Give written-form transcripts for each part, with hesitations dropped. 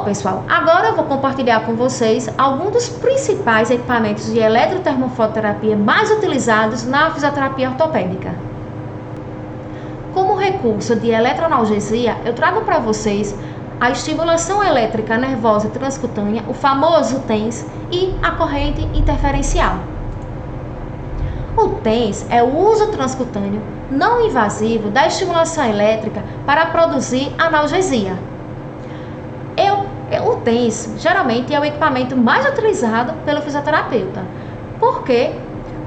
pessoal, agora eu vou compartilhar com vocês alguns dos principais equipamentos de eletrotermofototerapia mais utilizados na fisioterapia ortopédica. Como recurso de eletroanalgesia, eu trago para vocês a estimulação elétrica nervosa transcutânea, o famoso TENS, e a corrente interferencial. O TENS é o uso transcutâneo não invasivo da estimulação elétrica para produzir analgesia. O TENS geralmente é o equipamento mais utilizado pelo fisioterapeuta, porque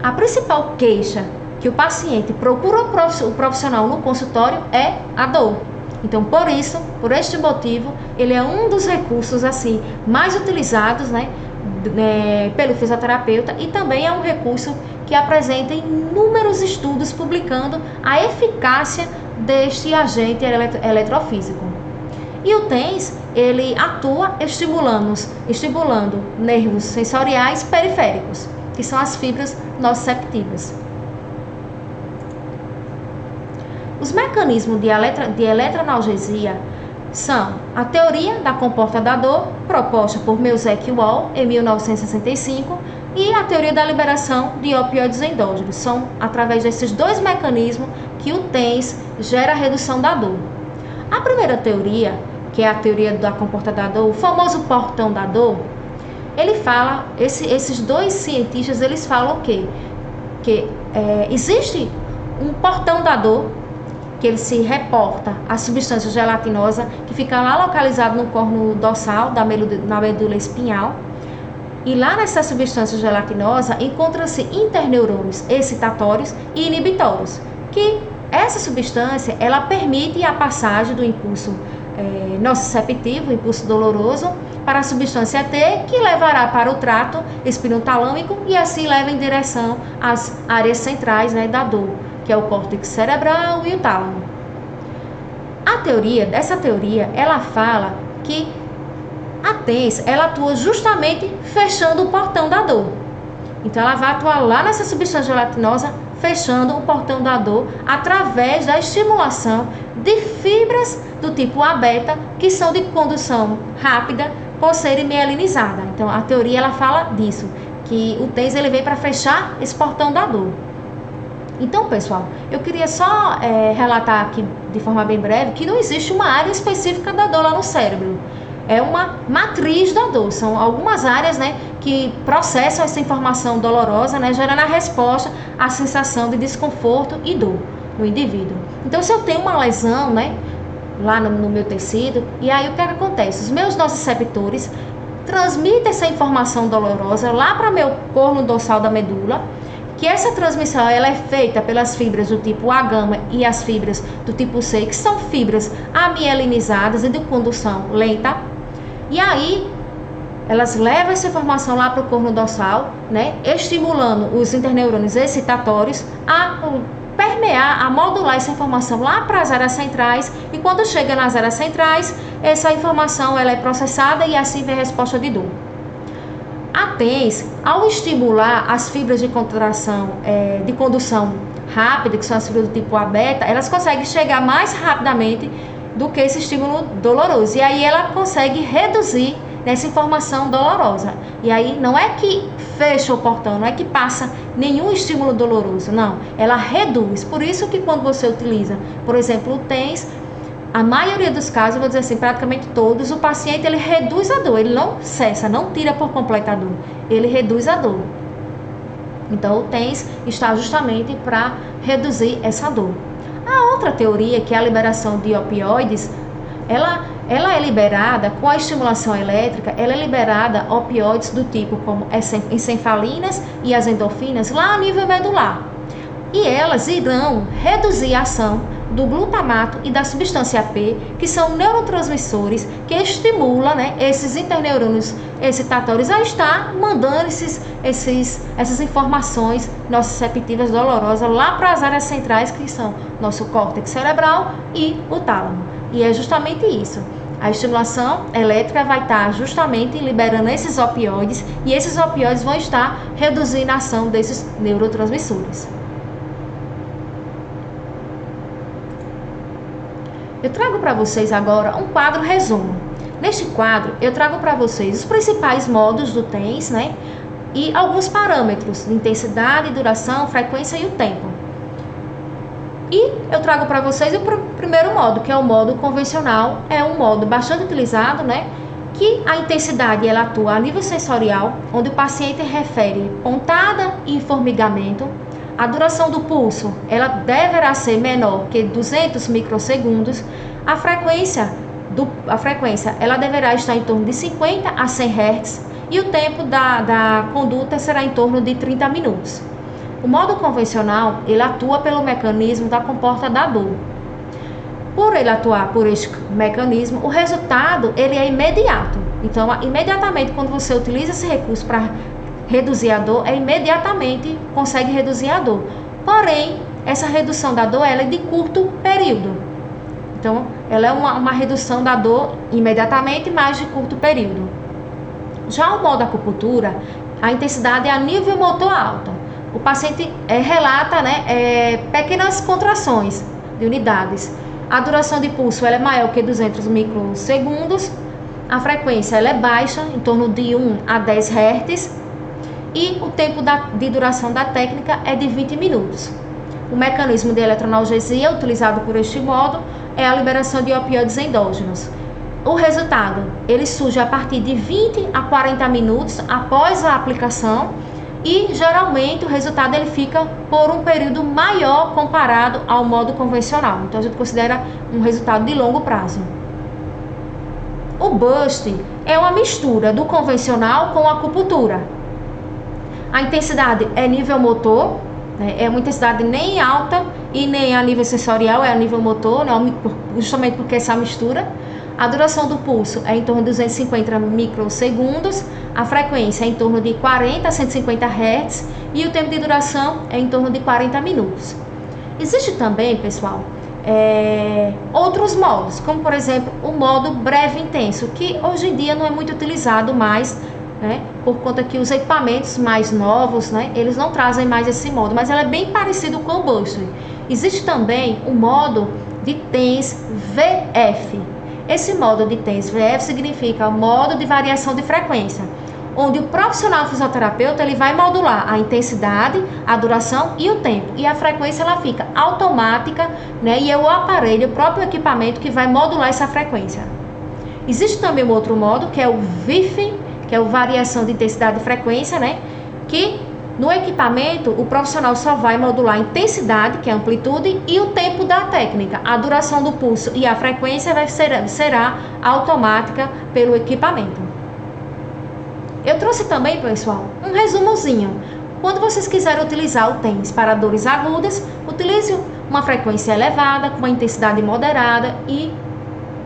a principal queixa que o paciente procura o profissional no consultório é a dor. Então, por este motivo, ele é um dos recursos assim mais utilizados, pelo fisioterapeuta, e também é um recurso que apresenta inúmeros estudos publicando a eficácia deste agente eletrofísico. E o TENS, ele atua estimulando nervos sensoriais periféricos, que são as fibras nociceptivas. Os mecanismos de eletroanalgesia são a teoria da comporta da dor, proposta por Meuzek e Wall em 1965, e a teoria da liberação de opioides endógenos. São através desses dois mecanismos que o TENS gera a redução da dor. A primeira teoria, que é a teoria da comporta da dor, o famoso portão da dor, ele fala, esses dois cientistas, eles falam o quê? Que existe um portão da dor, que ele se reporta à substância gelatinosa que fica lá localizado no corno dorsal na medula espinhal. E lá nessa substância gelatinosa encontram-se interneurônios excitatórios e inibitórios, que essa substância ela permite a passagem do impulso nociceptivo, impulso doloroso, para a substância T, que levará para o trato espinotalâmico e assim leva em direção às áreas centrais da dor, que é o córtex cerebral e o tálamo. Essa teoria, ela fala que a TENS, ela atua justamente fechando o portão da dor. Então, ela vai atuar lá nessa substância gelatinosa, fechando o portão da dor, através da estimulação de fibras do tipo A-beta, que são de condução rápida, por serem mielinizadas. Então, a teoria, ela fala disso, que o TENS, ele veio para fechar esse portão da dor. Então, pessoal, eu queria só relatar aqui de forma bem breve que não existe uma área específica da dor lá no cérebro. É uma matriz da dor. São algumas áreas que processam essa informação dolorosa, gerando a resposta à sensação de desconforto e dor no indivíduo. Então, se eu tenho uma lesão lá no meu tecido, e aí o que acontece? Os meus nociceptores transmitem essa informação dolorosa lá para meu corno dorsal da medula, que essa transmissão ela é feita pelas fibras do tipo A-gama e as fibras do tipo C, que são fibras amielinizadas e de condução lenta. E aí, elas levam essa informação lá para o corno dorsal, estimulando os interneurônios excitatórios a permear, a modular essa informação lá para as áreas centrais. E quando chega nas áreas centrais, essa informação ela é processada e assim vem a resposta de dor. A TENS, ao estimular as fibras de contração, de condução rápida, que são as fibras do tipo A-beta, elas conseguem chegar mais rapidamente do que esse estímulo doloroso. E aí ela consegue reduzir essa informação dolorosa. E aí não é que fecha o portão, não é que passa nenhum estímulo doloroso, não. Ela reduz. Por isso que quando você utiliza, por exemplo, o TENS, a maioria dos casos, eu vou dizer assim, praticamente todos, o paciente ele reduz a dor, ele não cessa, não tira por completo a dor, ele reduz a dor. Então o TENS está justamente para reduzir essa dor. A outra teoria, que é a liberação de opioides, ela é liberada com a estimulação elétrica, ela é liberada opioides do tipo como encefalinas e as endorfinas lá a nível medular. E elas irão reduzir a ação do glutamato e da substância P, que são neurotransmissores que estimulam esses interneurônios excitatórios a estar mandando essas informações nociceptivas dolorosas lá para as áreas centrais, que são nosso córtex cerebral e o tálamo. E é justamente isso. A estimulação elétrica vai estar justamente liberando esses opioides, e esses opioides vão estar reduzindo a ação desses neurotransmissores. Eu trago para vocês agora um quadro resumo Neste quadro, eu trago para vocês os principais modos do TENS, né? E alguns parâmetros de intensidade, duração, frequência e o tempo. E eu trago para vocês o primeiro modo, que é o modo convencional. É um modo bastante utilizado, né? Que a intensidade ela atua a nível sensorial, onde o paciente refere pontada e formigamento. A duração do pulso ela deverá ser menor que 200 microsegundos. A frequência ela deverá estar em torno de 50 a 100 Hz e o tempo da conduta será em torno de 30 minutos. O modo convencional ele atua pelo mecanismo da comporta da dor. Por ele atuar por este mecanismo, o resultado ele é imediato. Então, imediatamente quando você utiliza esse recurso para reduzir a dor, imediatamente consegue reduzir a dor. Porém, essa redução da dor ela é de curto período. Então, ela é uma redução da dor imediatamente, mas de curto período. Já o modo acupuntura, a intensidade é a nível motor alta. O paciente relata, né, pequenas contrações de unidades. A duração de pulso ela é maior que 200 microsegundos. A frequência ela é baixa, em torno de 1 a 10 Hz. E o tempo de duração da técnica é de 20 minutos. O mecanismo de eletroanalgesia utilizado por este modo é a liberação de opioides endógenos. O resultado, ele surge a partir de 20 a 40 minutos após a aplicação e geralmente o resultado ele fica por um período maior comparado ao modo convencional. Então a gente considera um resultado de longo prazo. O burst é uma mistura do convencional com a acupuntura. A intensidade é nível motor, né? É uma intensidade nem alta e nem a nível sensorial, é a nível motor, né? Justamente porque essa mistura. A duração do pulso é em torno de 250 microsegundos, a frequência é em torno de 40 a 150 Hz e o tempo de duração é em torno de 40 minutos. Existe também, pessoal, outros modos, como por exemplo o modo breve intenso, que hoje em dia não é muito utilizado mais, né, por conta que os equipamentos mais novos, né, eles não trazem mais esse modo, mas ela é bem parecido com o burst. Existe também o modo de TENS VF. Esse modo de TENS VF significa o modo de variação de frequência, onde o profissional fisioterapeuta ele vai modular a intensidade, a duração e o tempo. E a frequência ela fica automática, né? E é o aparelho, o próprio equipamento que vai modular essa frequência. Existe também um outro modo que é o VIF, que é o variação de intensidade e frequência, né? Que no equipamento, o profissional só vai modular a intensidade, que é a amplitude, e o tempo da técnica. A duração do pulso e a frequência será automática pelo equipamento. Eu trouxe também, pessoal, um resumozinho. Quando vocês quiserem utilizar o TENS para dores agudas, utilize uma frequência elevada, com uma intensidade moderada e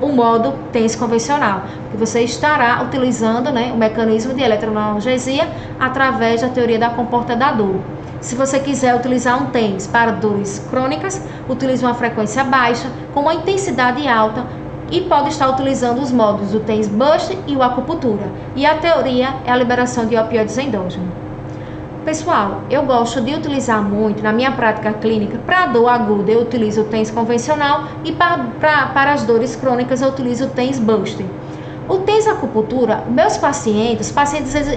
o modo TENS convencional, que você estará utilizando, né, o mecanismo de eletroanalgesia através da teoria da comporta da dor. Se você quiser utilizar um TENS para dores crônicas, utilize uma frequência baixa com uma intensidade alta e pode estar utilizando os modos do TENS burst e o acupuntura. E a teoria é a liberação de opioides endógenos. Pessoal, eu gosto de utilizar muito na minha prática clínica. Para dor aguda eu utilizo o TENS convencional e para as dores crônicas eu utilizo o TENS burst. O TENS acupuntura, meus pacientes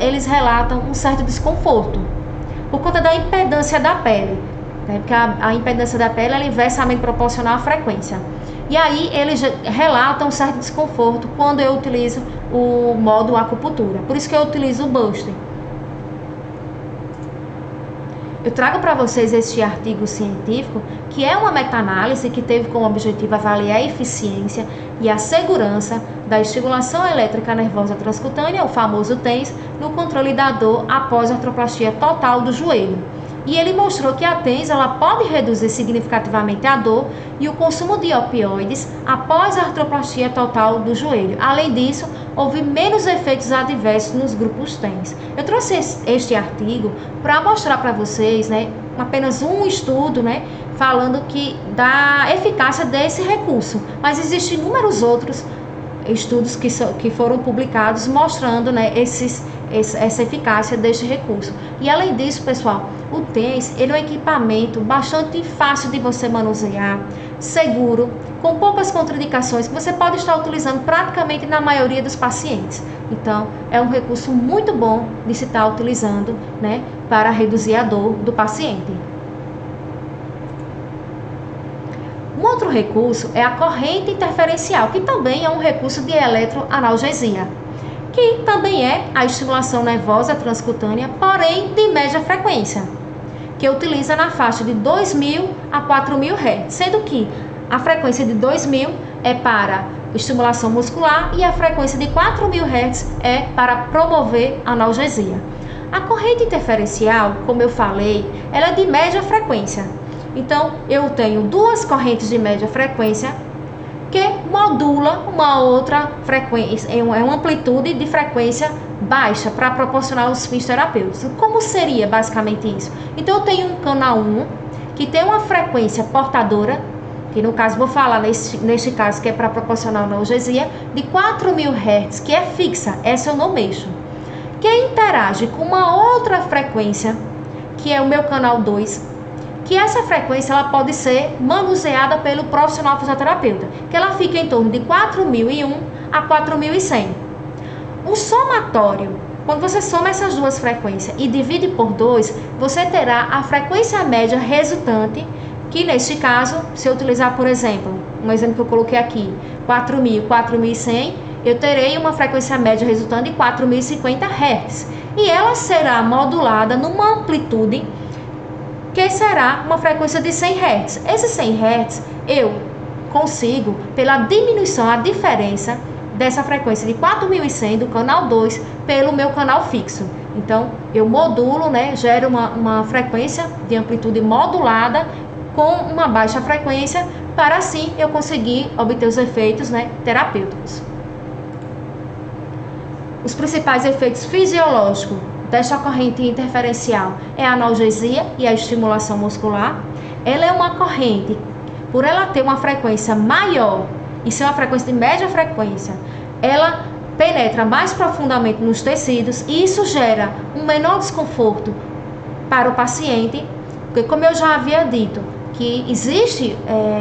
eles relatam um certo desconforto por conta da impedância da pele, né? Porque a impedância da pele é inversamente proporcional à frequência. E aí eles relatam um certo desconforto quando eu utilizo o modo acupuntura. Por isso que eu utilizo o burst. Eu trago para vocês este artigo científico, que é uma meta-análise que teve como objetivo avaliar a eficiência e a segurança da estimulação elétrica nervosa transcutânea, o famoso TENS, no controle da dor após a artroplastia total do joelho. E ele mostrou que a TENS ela pode reduzir significativamente a dor e o consumo de opioides após a artroplastia total do joelho. Além disso, houve menos efeitos adversos nos grupos TENS. Eu trouxe este artigo para mostrar para vocês, né, apenas um estudo, né, falando da eficácia desse recurso, mas existem inúmeros outros estudos que foram publicados mostrando, né, essa eficácia deste recurso. E além disso, pessoal, o TENS, ele é um equipamento bastante fácil de você manusear, seguro, com poucas contraindicações, que você pode estar utilizando praticamente na maioria dos pacientes. Então, é um recurso muito bom de se estar utilizando, né, para reduzir a dor do paciente. Um outro recurso é a corrente interferencial, que também é um recurso de eletroanalgesia, que também é a estimulação nervosa transcutânea, porém de média frequência, que utiliza na faixa de 2.000 a 4.000 Hz, sendo que a frequência de 2.000 é para estimulação muscular e a frequência de 4.000 Hz é para promover analgesia. A corrente interferencial, como eu falei, ela é de média frequência. Então, eu tenho duas correntes de média frequência que modula uma outra frequência, é uma amplitude de frequência baixa para proporcionar os fins terapêuticos. Como seria basicamente isso? Então, eu tenho um canal 1 que tem uma frequência portadora, que no caso vou falar neste caso que é para proporcionar analgesia, de 4.000 Hz, que é fixa, essa eu não mexo, que interage com uma outra frequência, que é o meu canal 2, que essa frequência ela pode ser manuseada pelo profissional fisioterapeuta, que ela fica em torno de 4.001 a 4.100. O somatório, quando você soma essas duas frequências e divide por 2, você terá a frequência média resultante, que neste caso, se eu utilizar, por exemplo, um exemplo que eu coloquei aqui, 4.000, 4.100, eu terei uma frequência média resultante de 4.050 Hz. E ela será modulada numa amplitude que será uma frequência de 100 Hz. Esse 100 Hz eu consigo, pela diminuição, a diferença dessa frequência de 4.100 do canal 2 pelo meu canal fixo. Então, eu modulo, né, gero uma frequência de amplitude modulada com uma baixa frequência, para assim eu conseguir obter os efeitos, né, terapêuticos. Os principais efeitos fisiológicos desta corrente interferencial é a analgesia e a estimulação muscular. Ela é uma corrente, por ela ter uma frequência maior e ser uma frequência de média frequência, ela penetra mais profundamente nos tecidos e isso gera um menor desconforto para o paciente, porque como eu já havia dito, que existe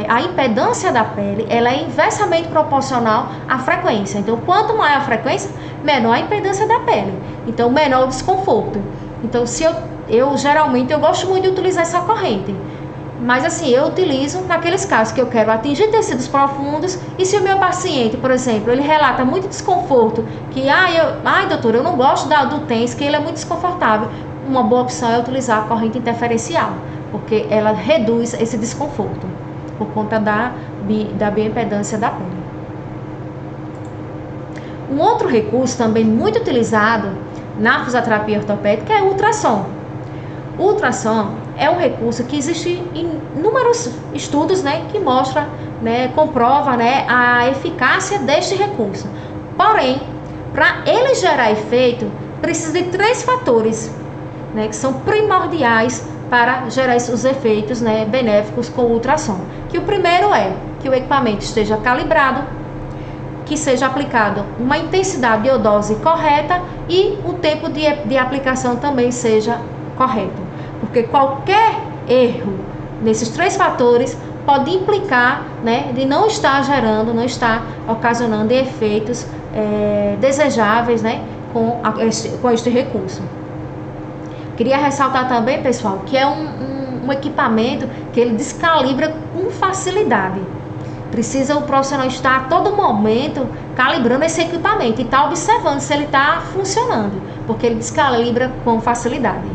a impedância da pele, ela é inversamente proporcional à frequência. Então, quanto maior a frequência, menor a impedância da pele. Então, menor o desconforto. Então, se eu geralmente eu gosto muito de utilizar essa corrente. Mas assim, eu utilizo naqueles casos que eu quero atingir tecidos profundos e se o meu paciente, por exemplo, ele relata muito desconforto, que doutor, eu não gosto do TENS, que ele é muito desconfortável. Uma boa opção é utilizar a corrente interferencial, porque ela reduz esse desconforto por conta da bioimpedância da pele. Um outro recurso também muito utilizado na fisioterapia ortopédica é o ultrassom. O ultrassom é um recurso que existe em inúmeros estudos, né, que mostra, né, comprova, né, a eficácia deste recurso. Porém, para ele gerar efeito, precisa de 3 fatores, né, que são primordiais para gerar os efeitos, né, benéficos com o ultrassom. Que o primeiro é que o equipamento esteja calibrado, que seja aplicado uma intensidade ou dose correta e o tempo de aplicação também seja correto. Porque qualquer erro nesses 3 fatores pode implicar, né, de não estar gerando, não estar ocasionando efeitos desejáveis, né, com este recurso. Queria ressaltar também, pessoal, que é um equipamento que ele descalibra com facilidade. Precisa o profissional estar a todo momento calibrando esse equipamento e estar observando se ele está funcionando, porque ele descalibra com facilidade.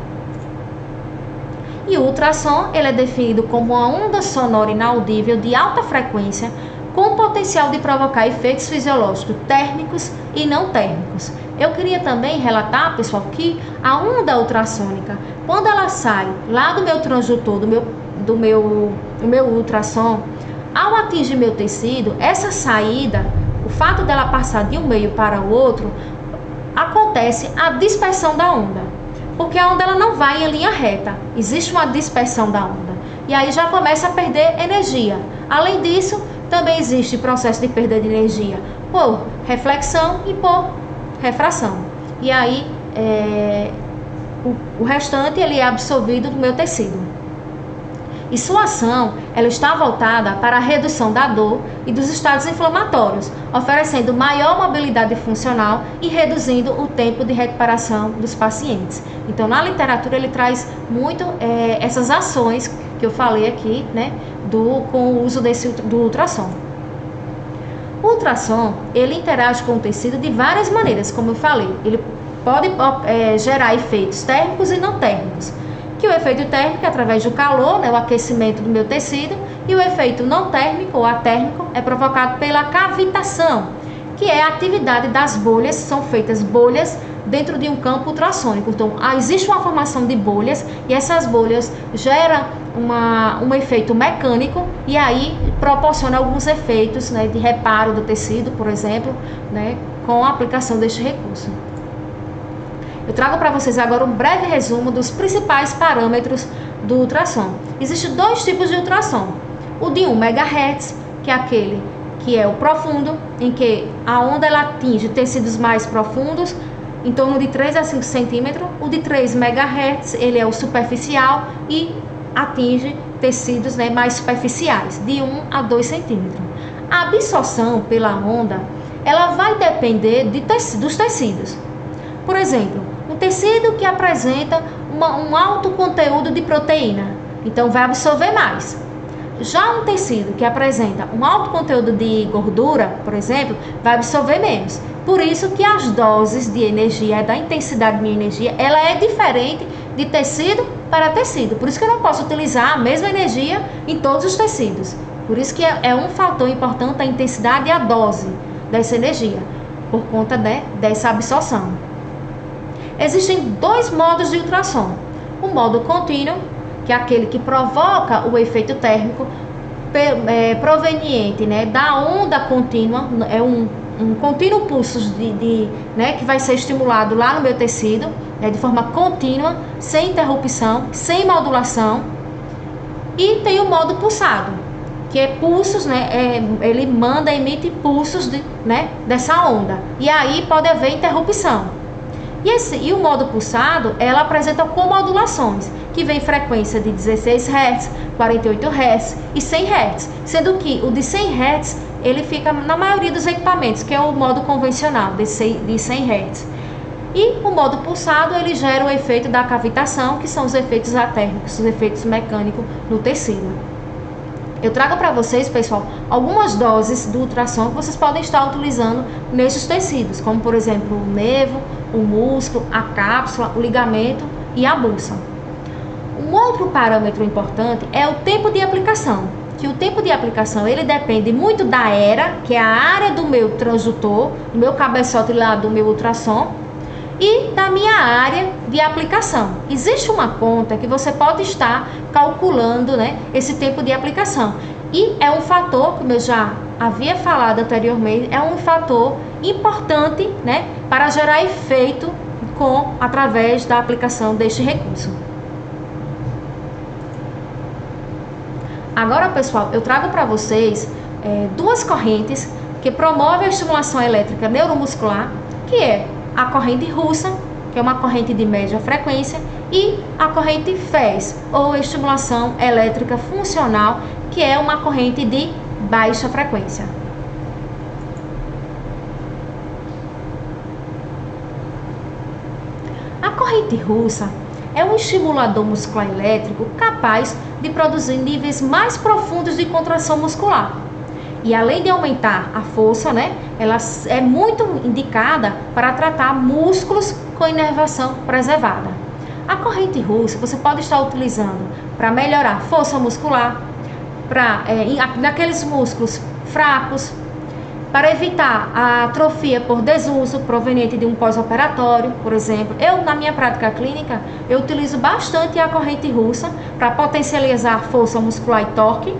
E o ultrassom, ele é definido como uma onda sonora inaudível de alta frequência com potencial de provocar efeitos fisiológicos térmicos e não térmicos. Eu queria também relatar, pessoal, que a onda ultrassônica, quando ela sai lá do meu transdutor, do meu ultrassom, ao atingir meu tecido, essa saída, o fato dela passar de um meio para o outro, acontece a dispersão da onda. Porque a onda ela não vai em linha reta, existe uma dispersão da onda. E aí já começa a perder energia. Além disso, também existe processo de perda de energia por reflexão e por refração. E aí o restante ele é absorvido do meu tecido. E sua ação, ela está voltada para a redução da dor e dos estados inflamatórios, oferecendo maior mobilidade funcional e reduzindo o tempo de recuperação dos pacientes. Então, na literatura, ele traz muito essas ações que eu falei aqui, né, com o uso do ultrassom. O ultrassom, ele interage com o tecido de várias maneiras, como eu falei. Ele pode gerar efeitos térmicos e não térmicos. Que o efeito térmico é através do calor, né, o aquecimento do meu tecido, e o efeito não térmico ou atérmico é provocado pela cavitação, que é a atividade das bolhas, são feitas bolhas dentro de um campo ultrassônico. Então, existe uma formação de bolhas e essas bolhas geram um efeito mecânico e aí proporciona alguns efeitos, né, de reparo do tecido, por exemplo, né, com a aplicação deste recurso. Eu trago para vocês agora um breve resumo dos principais parâmetros do ultrassom. Existem dois tipos de ultrassom. O de 1 MHz, que é aquele que é o profundo, em que a onda ela atinge tecidos mais profundos, em torno de 3 a 5 centímetros. O de 3 MHz, ele é o superficial e atinge tecidos, né, mais superficiais, de 1 a 2 centímetros. A absorção pela onda, ela vai depender dos tecidos. Por exemplo, um tecido que apresenta um alto conteúdo de proteína, então vai absorver mais. Já um tecido que apresenta um alto conteúdo de gordura, por exemplo, vai absorver menos. Por isso que as doses de energia, da intensidade de minha energia, ela é diferente de tecido para tecido. Por isso que eu não posso utilizar a mesma energia em todos os tecidos. Por isso que é um fator importante a intensidade e a dose dessa energia, por conta dessa absorção. Existem dois modos de ultrassom. O modo contínuo, que é aquele que provoca o efeito térmico proveniente, né, da onda contínua, é um contínuo pulso né, que vai ser estimulado lá no meu tecido, né, de forma contínua, sem interrupção, sem modulação. E tem o modo pulsado, que é pulsos, né, ele emite pulsos dessa onda. E aí pode haver interrupção. E o modo pulsado, ela apresenta comodulações, que vem frequência de 16 Hz, 48 Hz e 100 Hz, sendo que o de 100 Hz, ele fica na maioria dos equipamentos, que é o modo convencional de 100 Hz. E o modo pulsado, ele gera o efeito da cavitação, que são os efeitos atérmicos, os efeitos mecânicos no tecido. Eu trago para vocês, pessoal, algumas doses do ultrassom que vocês podem estar utilizando nesses tecidos, como por exemplo o nervo, o músculo, a cápsula, o ligamento e a bolsa. Um outro parâmetro importante é o tempo de aplicação, que o tempo de aplicação ele depende muito da era, que é a área do meu transdutor, do meu cabeçote lá do meu ultrassom, e da minha área de aplicação. Existe uma conta que você pode estar calculando, né, esse tempo de aplicação. E é um fator, como eu já havia falado anteriormente, é um fator importante, né, para gerar efeito através da aplicação deste recurso. Agora, pessoal, eu trago para vocês duas correntes que promovem a estimulação elétrica neuromuscular, que é a corrente russa, que é uma corrente de média frequência, e a corrente FES, ou estimulação elétrica funcional, que é uma corrente de baixa frequência. A corrente russa é um estimulador muscular elétrico capaz de produzir níveis mais profundos de contração muscular. E além de aumentar a força, né, ela é muito indicada para tratar músculos com inervação preservada. A corrente russa você pode estar utilizando para melhorar a força muscular, naqueles músculos fracos, para evitar a atrofia por desuso proveniente de um pós-operatório, por exemplo. Na minha prática clínica, eu utilizo bastante a corrente russa para potencializar força muscular e torque.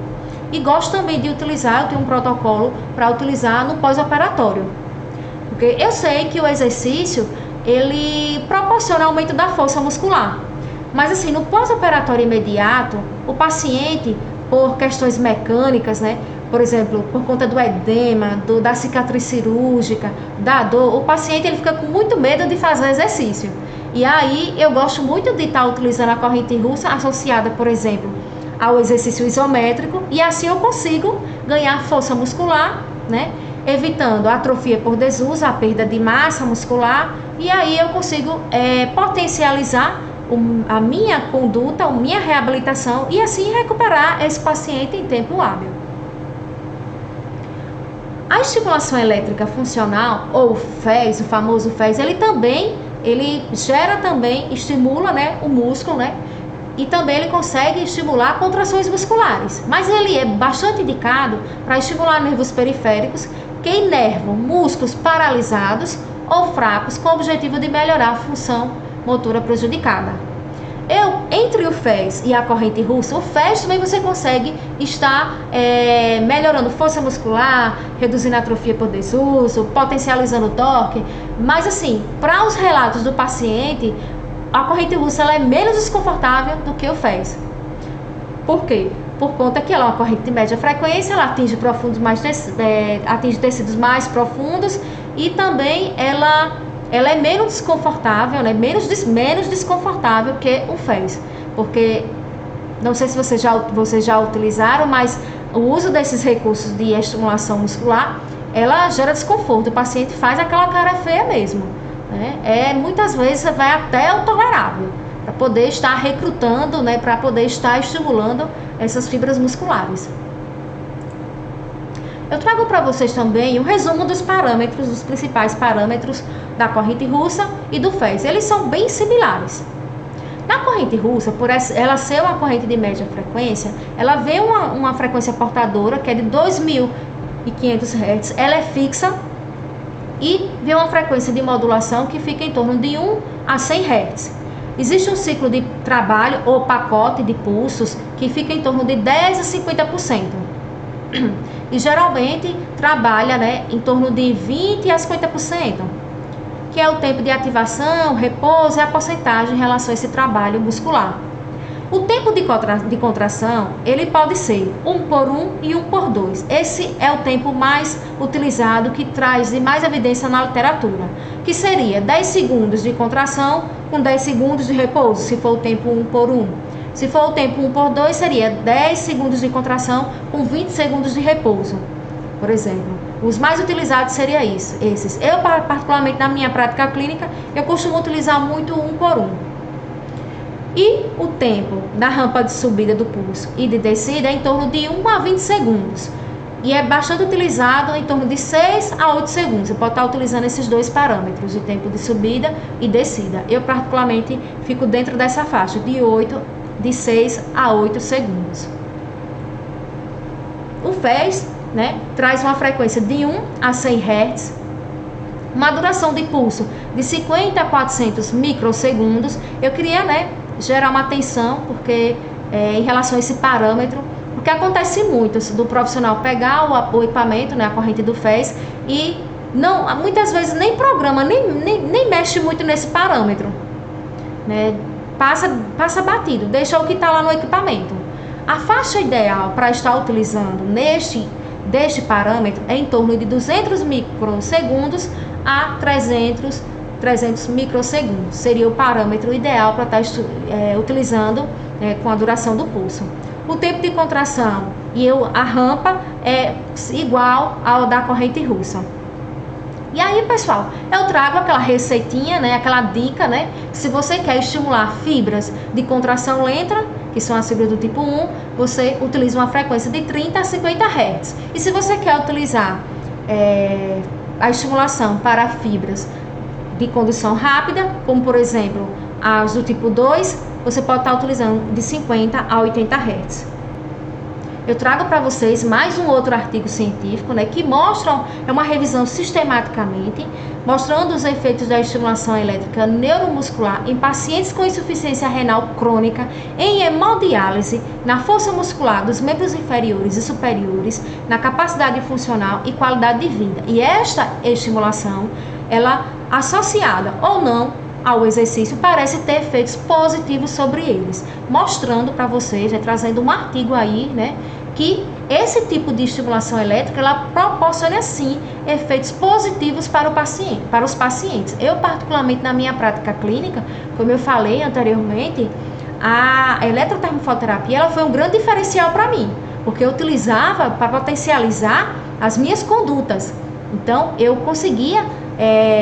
E gosto também de utilizar, eu tenho um protocolo para utilizar no pós-operatório. Porque eu sei que o exercício, ele proporciona aumento da força muscular. Mas assim, no pós-operatório imediato, o paciente, por questões mecânicas, né, por exemplo, por conta do edema, da cicatriz cirúrgica, da dor, o paciente ele fica com muito medo de fazer exercício. E aí eu gosto muito de estar utilizando a corrente russa associada, por exemplo, ao exercício isométrico, e assim eu consigo ganhar força muscular, né? Evitando a atrofia por desuso, a perda de massa muscular, e aí eu consigo potencializar a minha conduta, a minha reabilitação, e assim recuperar esse paciente em tempo hábil. A estimulação elétrica funcional, ou FES, o famoso FES, ele gera também, estimula, né, o músculo, né, e também ele consegue estimular contrações musculares, mas ele é bastante indicado para estimular nervos periféricos que inervam músculos paralisados ou fracos com o objetivo de melhorar a função motora prejudicada. Entre o FES e a corrente russa, o FES também você consegue estar melhorando força muscular, reduzindo a atrofia por desuso, potencializando o torque, mas assim, para os relatos do paciente, a corrente russa ela é menos desconfortável do que o FES. Por quê? Por conta que ela é uma corrente de média frequência, ela atinge atinge tecidos mais profundos, e também ela é menos desconfortável, né? menos desconfortável que o FES, porque não sei se vocês já utilizaram, mas o uso desses recursos de estimulação muscular, ela gera desconforto, o paciente faz aquela cara feia mesmo, né? Muitas vezes vai até o tolerável, para poder estar recrutando, né? Para poder estar estimulando essas fibras musculares. Eu trago para vocês também um resumo dos parâmetros, dos principais parâmetros da corrente russa e do FES. Eles são bem similares. Na corrente russa, por ela ser uma corrente de média frequência, ela vê uma frequência portadora que é de 2.500 Hz, ela é fixa, e vê uma frequência de modulação que fica em torno de 1 a 100 Hz. Existe um ciclo de trabalho ou pacote de pulsos que fica em torno de 10 a 50%. E geralmente trabalha, né, em torno de 20 a 50%, que é o tempo de ativação, repouso e a porcentagem em relação a esse trabalho muscular. O tempo de contração, ele pode ser 1 por 1 e 1 por 2. Esse é o tempo mais utilizado, que traz de mais evidência na literatura, que seria 10 segundos de contração com 10 segundos de repouso, se for o tempo 1 por 1. Se for o tempo 1 por 2, seria 10 segundos de contração com 20 segundos de repouso, por exemplo. Os mais utilizados seriam esses. Eu, particularmente na minha prática clínica, eu costumo utilizar muito 1 por 1. E o tempo da rampa de subida do pulso e de descida é em torno de 1 a 20 segundos. E é bastante utilizado em torno de 6 a 8 segundos. Você pode estar utilizando esses dois parâmetros, de tempo de subida e descida. Eu, particularmente, fico dentro dessa faixa de 6 a 8 segundos. O FES, né, traz uma frequência de 1 a 100 Hz, uma duração de pulso de 50 a 400 microsegundos. Eu queria, né, gerar uma atenção, porque em relação a esse parâmetro, porque acontece muito do profissional pegar o equipamento, né, a corrente do FES, e muitas vezes nem programa, nem mexe muito nesse parâmetro, né, passa batido, deixa o que está lá no equipamento. A faixa ideal para estar utilizando deste parâmetro é em torno de 200 microsegundos a 300 microsegundos. Seria o parâmetro ideal para estar utilizando com a duração do pulso. O tempo de contração e a rampa é igual ao da corrente russa. E aí, pessoal, eu trago aquela receitinha, né, aquela dica, né, que se você quer estimular fibras de contração lenta, que são as fibras do tipo 1, você utiliza uma frequência de 30 a 50 Hz. E se você quer utilizar a estimulação para fibras de condução rápida, como por exemplo as do tipo 2, você pode estar utilizando de 50 a 80 Hz. Eu trago para vocês mais um outro artigo científico, né, que mostram, é uma revisão sistematicamente, mostrando os efeitos da estimulação elétrica neuromuscular em pacientes com insuficiência renal crônica, em hemodiálise, na força muscular dos membros inferiores e superiores, na capacidade funcional e qualidade de vida. E esta estimulação, ela associada ou não ao exercício, parece ter efeitos positivos sobre eles, mostrando para vocês, trazendo um artigo aí, né, que esse tipo de estimulação elétrica, ela proporciona, sim, efeitos positivos para o paciente, para os pacientes. Eu, particularmente, na minha prática clínica, como eu falei anteriormente, a eletrotermofototerapia, ela foi um grande diferencial para mim, porque eu utilizava para potencializar as minhas condutas. Então, eu conseguia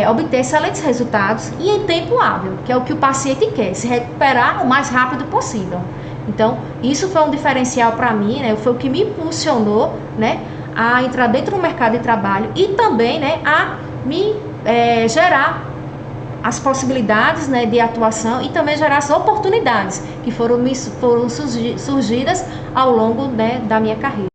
obter excelentes resultados e em tempo hábil, que é o que o paciente quer, se recuperar o mais rápido possível. Então, isso foi um diferencial para mim, né? Foi o que me impulsionou, né, a entrar dentro do mercado de trabalho e também, né, a me gerar as possibilidades, né, de atuação e também gerar as oportunidades que foram surgidas ao longo, né, da minha carreira.